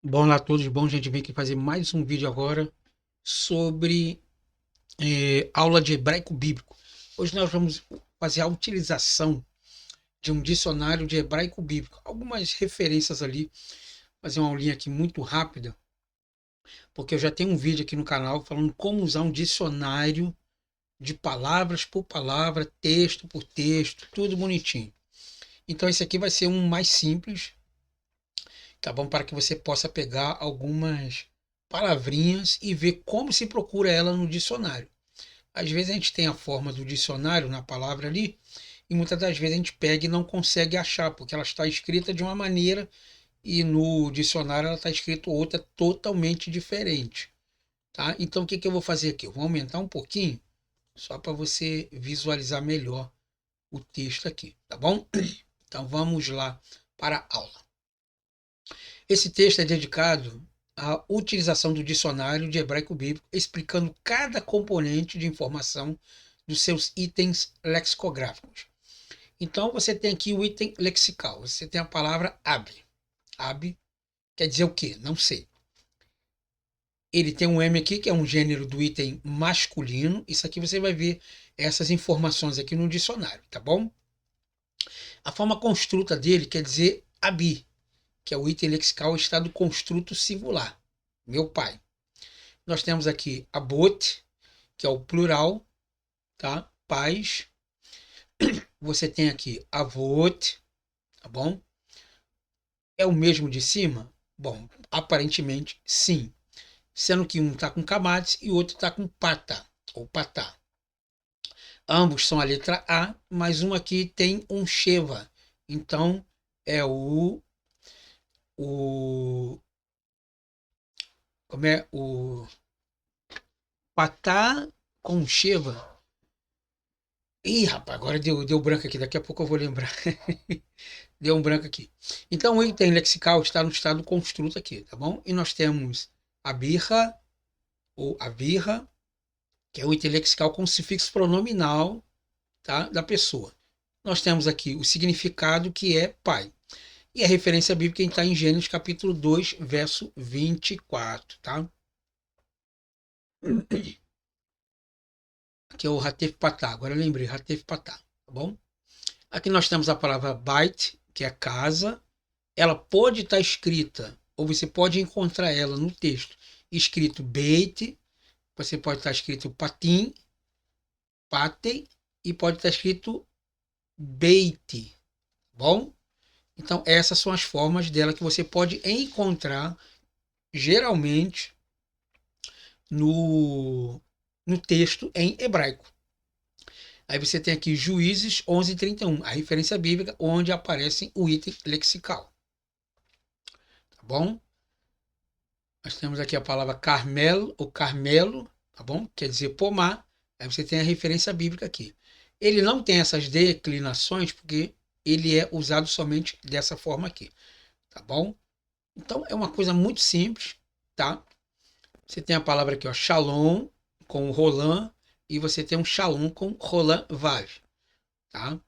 Bom lá a todos, bom gente, vem aqui fazer mais um vídeo agora sobre aula de hebraico bíblico. Hoje nós vamos fazer a utilização de um dicionário de hebraico bíblico. Algumas referências ali, fazer uma aulinha aqui muito rápida, porque eu já tenho um vídeo aqui no canal falando como usar um dicionário de palavras por palavra, texto por texto, tudo bonitinho. Então esse aqui vai ser um mais simples, tá bom? Para que você possa pegar algumas palavrinhas e ver como se procura ela no dicionário. Às vezes a gente tem a forma do dicionário na palavra ali, e muitas das vezes a gente pega e não consegue achar, porque ela está escrita de uma maneira e no dicionário ela está escrita outra totalmente diferente. Tá? Então o que, que eu vou fazer aqui? Eu vou aumentar um pouquinho, só para você visualizar melhor o texto aqui, tá bom? Então vamos lá para a aula. Esse texto é dedicado à utilização do dicionário de hebraico bíblico, explicando cada componente de informação dos seus itens lexicográficos. Então você tem aqui o item lexical. Você tem a palavra ab. Ab quer dizer o quê? Não sei. Ele tem um M aqui, que é um gênero do item masculino. Isso aqui você vai ver essas informações aqui no dicionário, tá bom? A forma construta dele quer dizer abi, que é o item lexical estado construto singular. Meu pai. Nós temos aqui abot, que é o plural, tá? Pais. Você tem aqui avot, tá bom? É o mesmo de cima? Bom, aparentemente sim. Sendo que um está com kamates e o outro está com pata, ou patá. Ambos são a letra A, mas um aqui tem um sheva. Então é o como é o patá com sheva. Ih, rapaz, agora deu branco aqui, daqui a pouco eu vou lembrar. Deu um branco aqui. Então o item lexical está no estado construto aqui, tá bom? E nós temos a birra, ou a birra, que é o item lexical com sufixo pronominal, tá, da pessoa. Nós temos aqui o significado, que é pai. E a referência bíblica está em Gênesis capítulo 2, verso 24, tá? Aqui é o Hatef Patá, agora eu lembrei, Hatef Patá, tá bom? Aqui nós temos a palavra bait, que é casa. Ela pode estar escrita, ou você pode encontrar ela no texto escrito beit, você pode estar escrito patim, patei, e pode estar escrito beit, bom? Então essas são as formas dela que você pode encontrar geralmente no, no texto em hebraico. Aí você tem aqui Juízes 11:31, a referência bíblica onde aparece o item lexical, tá bom? Nós temos aqui a palavra Carmelo, ou Carmelo, tá bom? Quer dizer pomar. Aí você tem a referência bíblica aqui. Ele não tem essas declinações porque ele é usado somente dessa forma aqui, tá bom? Então é uma coisa muito simples, tá? Você tem a palavra aqui, ó, Shalom com Roland e você tem um Shalom com Roland Vav, tá?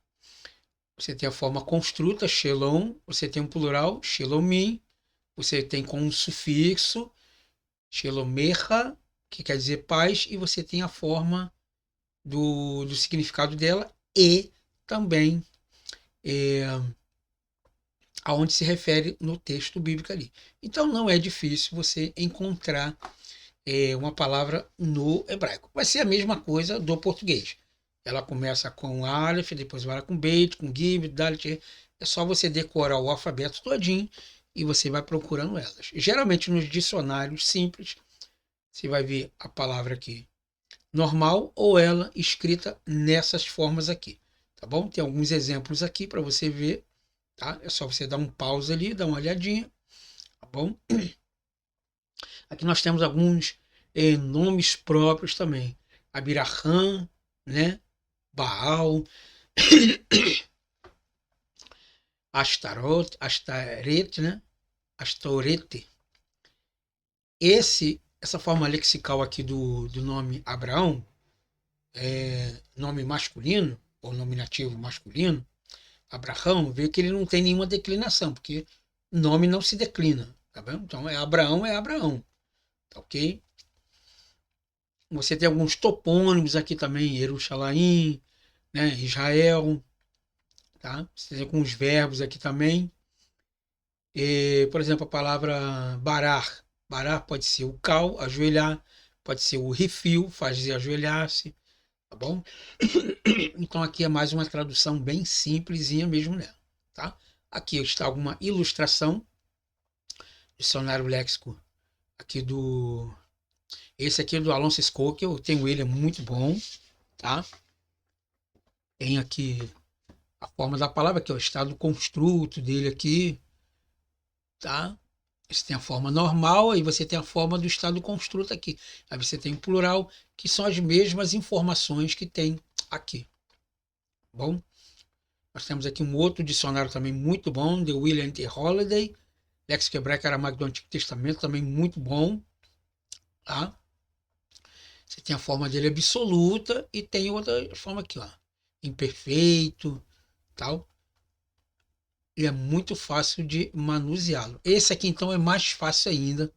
Você tem a forma construta, Shalom, você tem um plural, Shalomim, você tem com um sufixo Shelomecha, que quer dizer paz, e você tem a forma do significado dela e também é, aonde se refere no texto bíblico ali. Então não é difícil você encontrar uma palavra no hebraico. Vai ser a mesma coisa do português. Ela começa com Aleph, depois vai com Beit, com Gib, Dalet. É só você decorar o alfabeto todinho e você vai procurando elas. Geralmente nos dicionários simples, você vai ver a palavra aqui normal ou ela escrita nessas formas aqui, tá bom? Tem alguns exemplos aqui para você ver, tá? É só você dar um pause ali, dar uma olhadinha, tá bom? Aqui nós temos alguns nomes próprios também. Abiraham, né? Baal, Astarot, Astaret, né? Astorete. Essa forma lexical aqui do nome Abraão, nome masculino, ou nominativo masculino, Abraão, vê que ele não tem nenhuma declinação, porque nome não se declina. Tá vendo? Então é Abraão, tá ok? Você tem alguns topônimos aqui também, Jerusalém, né? Israel, tá? Você tem alguns verbos aqui também. Por exemplo, a palavra barar. Barar pode ser o cal, ajoelhar, pode ser o refil, fazer ajoelhar-se, tá bom? Então aqui é mais uma tradução bem simplesinha mesmo nela, tá? Aqui está alguma ilustração, dicionário léxico aqui do... Esse aqui é do Alonso Escoco, que eu tenho ele, é muito bom, tá? Tem aqui a forma da palavra, que é o estado construto dele aqui, tá? Você tem a forma normal, aí você tem a forma do estado construto aqui. Aí você tem o plural, que são as mesmas informações que tem aqui. Bom, nós temos aqui um outro dicionário também muito bom, de William T. Holiday, Léxico Hebraico Aramaico do Antigo Testamento, também muito bom. Tá? Você tem a forma dele absoluta e tem outra forma aqui, ó, imperfeito, tal. E é muito fácil de manuseá-lo. Esse aqui, então, é mais fácil ainda,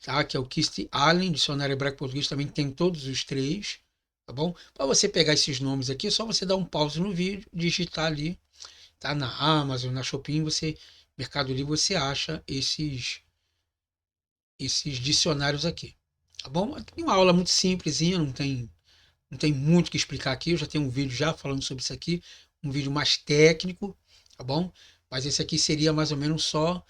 tá? Que é o Kist Allen, dicionário hebraico-português, também tem todos os três, tá bom? Para você pegar esses nomes aqui, é só você dar um pause no vídeo, digitar ali, tá? Na Amazon, na Shopping, você, Mercado Livre, você acha esses dicionários aqui, tá bom? Tem uma aula muito simplesinha, não tem muito o que explicar aqui, eu já tenho um vídeo já falando sobre isso aqui, um vídeo mais técnico, tá bom? Mas esse aqui seria mais ou menos só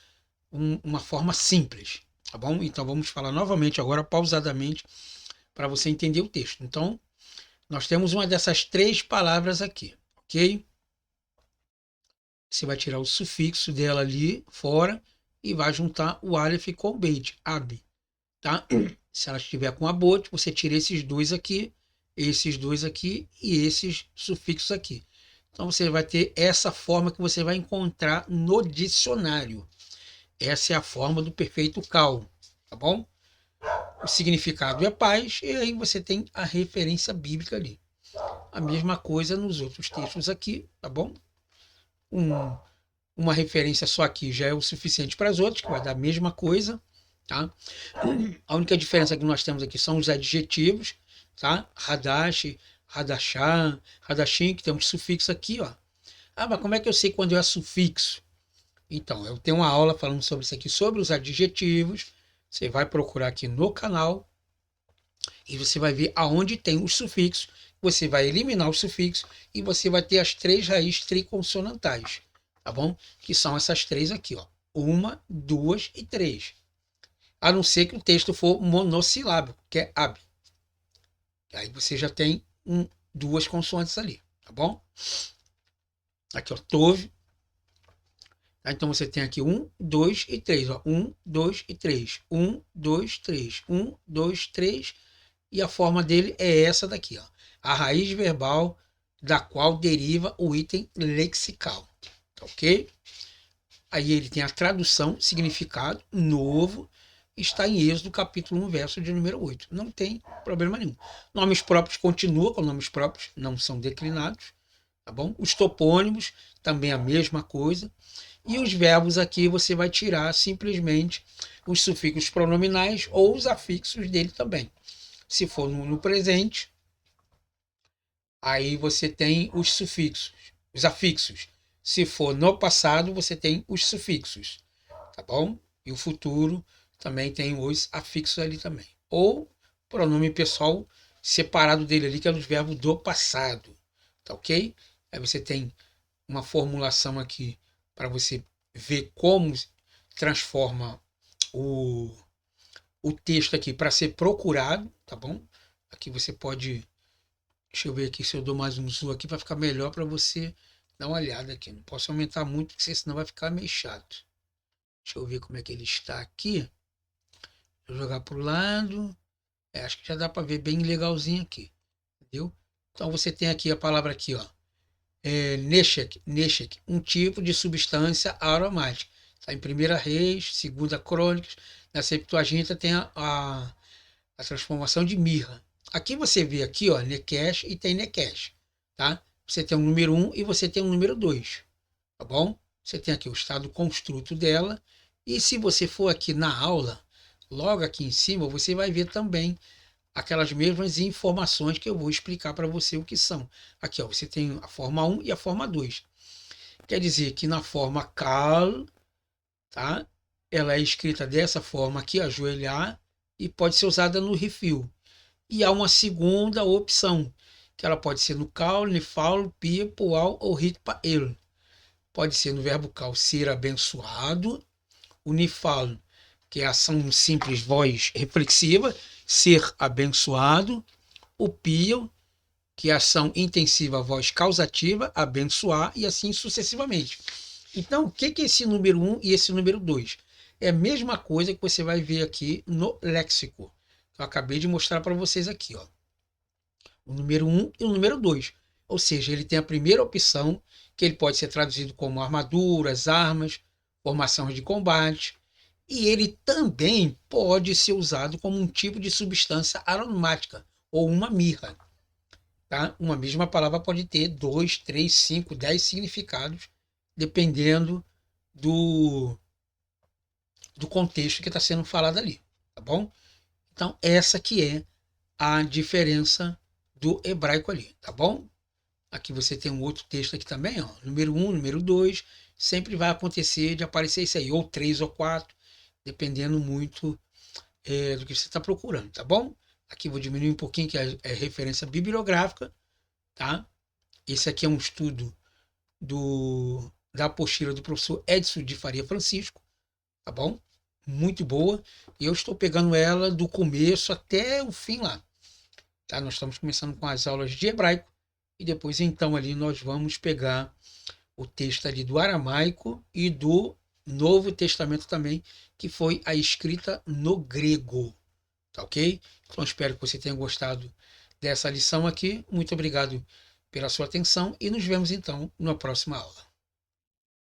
uma forma simples, tá bom? Então vamos falar novamente agora, pausadamente, para você entender o texto. Então, nós temos uma dessas três palavras aqui, ok? Você vai tirar o sufixo dela ali fora e vai juntar o aleph com o beit, ab, tá? Se ela estiver com abote, você tira esses dois aqui e esses sufixos aqui. Então você vai ter essa forma que você vai encontrar no dicionário. Essa é a forma do perfeito cal, tá bom? O significado é paz e aí você tem a referência bíblica ali. A mesma coisa nos outros textos aqui, tá bom? Uma referência só aqui já é o suficiente para as outras, que vai dar a mesma coisa, tá? A única diferença que nós temos aqui são os adjetivos, tá? Hadash, Hadashah, Hadashim, que temos sufixo aqui, ó. Ah, mas como é que eu sei quando é sufixo? Então, eu tenho uma aula falando sobre isso aqui, sobre os adjetivos. Você vai procurar aqui no canal e você vai ver aonde tem os sufixos. Você vai eliminar os sufixos e você vai ter as três raízes triconsonantais, tá bom? Que são essas três aqui, ó. Uma, duas e três. A não ser que o texto for monossilábico, que é ab. Aí você já tem duas consoantes ali, tá bom? Aqui, ó, tove. Então você tem aqui 1, 2 e 3. 1, 2 e 3. 1, 2, 3. 1, 2, 3. E a forma dele é essa daqui, ó. A raiz verbal da qual deriva o item lexical. Tá ok? Aí ele tem a tradução, significado, novo, está em Êxodo, capítulo 1, verso de número 8. Não tem problema nenhum. Nomes próprios continua com nomes próprios, não são declinados, tá bom? Os topônimos, também a mesma coisa. E os verbos aqui você vai tirar simplesmente os sufixos pronominais ou os afixos dele também. Se for no presente, aí você tem os sufixos, os afixos. Se for no passado, você tem os sufixos, tá bom? E o futuro também tem os afixos ali também. Ou pronome pessoal separado dele ali, que é os verbos do passado, tá ok? Aí você tem uma formulação aqui para você ver como transforma o texto aqui para ser procurado, tá bom? Aqui você pode, deixa eu ver aqui se eu dou mais um zoom aqui para ficar melhor para você dar uma olhada aqui. Não posso aumentar muito, porque senão vai ficar meio chato. Deixa eu ver como é que ele está aqui. Vou jogar para o lado. Acho que já dá para ver bem legalzinho aqui, entendeu? Então você tem aqui a palavra aqui, ó. Neshek, um tipo de substância aromática. Está em 1 Reis, 2 Crônicas. Na Septuaginta tem a transformação de mirra. Aqui você vê aqui, ó, Nekesh e tem Nekesh, tá? Você tem um número 1 e você tem um número 2, tá bom? Você tem aqui o estado construto dela E se você for aqui na aula, logo aqui em cima, você vai ver também aquelas mesmas informações que eu vou explicar para você o que são. Aqui, ó, você tem a forma 1 e a forma 2. Quer dizer que na forma cal, tá? Ela é escrita dessa forma aqui, ajoelhar, e pode ser usada no refil. E há uma segunda opção, que ela pode ser no cal, nifal, pia, poal ou ritpael. Pode ser no verbo cal, ser abençoado. O nifal, que é a ação simples, voz reflexiva, ser abençoado. O pio, que é a ação intensiva, voz causativa, abençoar, e assim sucessivamente. Então, o que é esse número 1 e esse número 2? É a mesma coisa que você vai ver aqui no léxico. Eu acabei de mostrar para vocês aqui, ó. O número 1 e o número 2. Ou seja, ele tem a primeira opção, que ele pode ser traduzido como armaduras, armas, formações de combate. E ele também pode ser usado como um tipo de substância aromática, ou uma mirra. Tá? Uma mesma palavra pode ter 2, 3, 5, 10 significados, dependendo do contexto que está sendo falado ali, tá bom? Então, essa que é a diferença do hebraico ali, tá bom? Aqui você tem um outro texto aqui também, ó, número 1, número 2, sempre vai acontecer de aparecer isso aí, ou 3 ou 4, dependendo muito do que você está procurando, tá bom? Aqui vou diminuir um pouquinho, que é referência bibliográfica, tá? Esse aqui é um estudo da apostila do professor Edson de Faria Francisco, tá bom? Muito boa. E eu estou pegando ela do começo até o fim lá. Tá? Nós estamos começando com as aulas de hebraico e depois então ali nós vamos pegar o texto ali do aramaico e do Novo Testamento também, que foi a escrita no grego. Tá ok? Então espero que você tenha gostado dessa lição aqui. Muito obrigado pela sua atenção e nos vemos então na próxima aula.